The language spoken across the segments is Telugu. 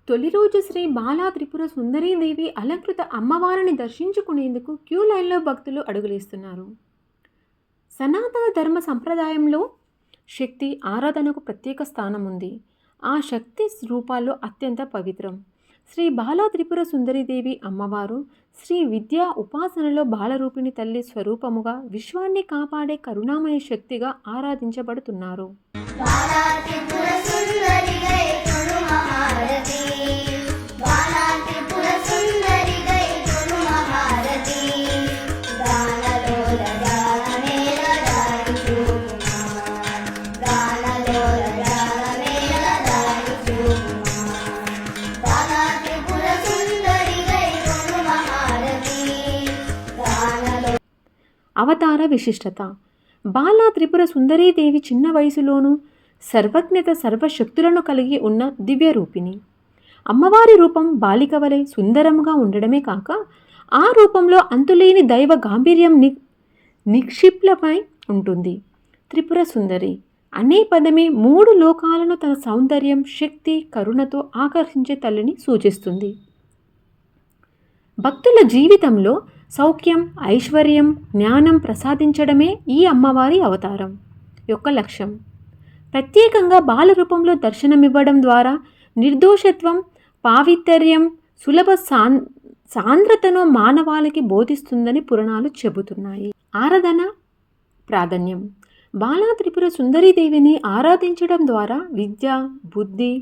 తొలి రోజు శ్రీ బాలా త్రిపుర సుందరీదేవి అలంకృత అమ్మవారిని దర్శించుకునేందుకు క్యూ లైన్లో భక్తులు అడుగులేస్తున్నారు. సనాతన ధర్మ సంప్రదాయంలో శక్తి ఆరాధనకు ప్రత్యేక స్థానం ఉంది. ఆ శక్తి రూపాల్లో అత్యంత పవిత్రం శ్రీ బాలా త్రిపుర సుందరీదేవి అమ్మవారు. శ్రీ విద్యా ఉపాసనలో బాలరూపిణి తల్లి స్వరూపముగా విశ్వాన్ని కాపాడే కరుణామయ శక్తిగా ఆరాధించబడుతున్నారు. అవతార విశిష్టత. బాలా త్రిపుర సుందరీదేవి చిన్న వయసులోనూ సర్వజ్ఞత సర్వశక్తులను కలిగి ఉన్న దివ్య రూపిణి. అమ్మవారి రూపం బాలిక వలె సుందరంగా ఉండడమే కాక ఆ రూపంలో అంతులేని దైవ గాంభీర్యం నిక్షిప్లపై ఉంటుంది. త్రిపుర సుందరి అనే పదమే మూడు లోకాలను తన సౌందర్యం, శక్తి, కరుణతో ఆకర్షించే తల్లిని సూచిస్తుంది. భక్తుల జీవితంలో సౌఖ్యం, ఐశ్వర్యం, జ్ఞానం ప్రసాదించడమే ఈ అమ్మవారి అవతారం యొక్క లక్ష్యం. ప్రత్యేకంగా బాల రూపంలో దర్శనమివ్వడం ద్వారా నిర్దోషత్వం, పావిత్ర్యం, సులభ సాంద్రతను మానవాళికి బోధిస్తుందని పురాణాలు చెబుతున్నాయి. ఆరాధన ప్రాధాన్యం. బాలా త్రిపుర సుందరీదేవిని ఆరాధించడం ద్వారా విద్య, బుద్ధి,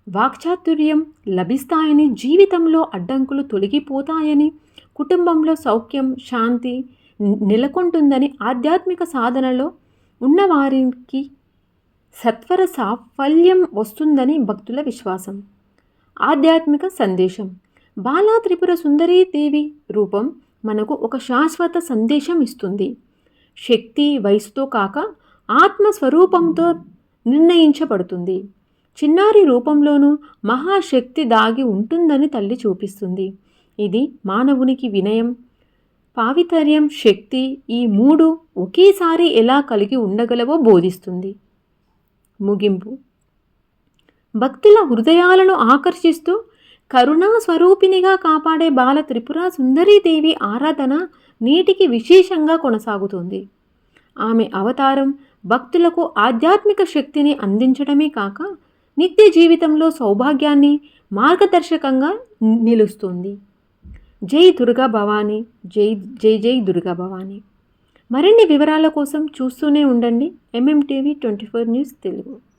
వాక్చాతుర్యం లభిస్తాయని, జీవితంలో అడ్డంకులు తొలగిపోతాయని, కుటుంబంలో సౌఖ్యం, శాంతి నెలకొంటుందని, ఆధ్యాత్మిక సాధనలో ఉన్నవారికి సత్వర సాఫల్యం వస్తుందని భక్తుల విశ్వాసం. ఆధ్యాత్మిక సందేశం. బాలా త్రిపుర సుందరీదేవి రూపం మనకు ఒక శాశ్వత సందేశం ఇస్తుంది. శక్తి వయసుతో కాక ఆత్మస్వరూపంతో నిర్ణయించబడుతుంది. చిన్నారి రూపంలోనూ మహాశక్తి దాగి ఉంటుందని తల్లి చూపిస్తుంది. ఇది మానవునికి వినయం, పావిత్ర్యం, శక్తి ఈ మూడు ఒకేసారి ఎలా కలిగి ఉండగలవో బోధిస్తుంది. ముగింపు. భక్తుల హృదయాలను ఆకర్షిస్తూ కరుణా స్వరూపిణిగా కాపాడే బాల త్రిపుర సుందరీదేవి ఆరాధన నేటికి విశేషంగా కొనసాగుతుంది. ఆమె అవతారం భక్తులకు ఆధ్యాత్మిక శక్తిని అందించడమే కాక నిత్య జీవితంలో సౌభాగ్యాన్ని మార్గదర్శకంగా నిలుస్తుంది. జై దుర్గా భవానీ. జై జై జై దుర్గా భవానీ. మరిన్ని వివరాల కోసం చూస్తూనే ఉండండి MMTV 24 న్యూస్ తెలుగు.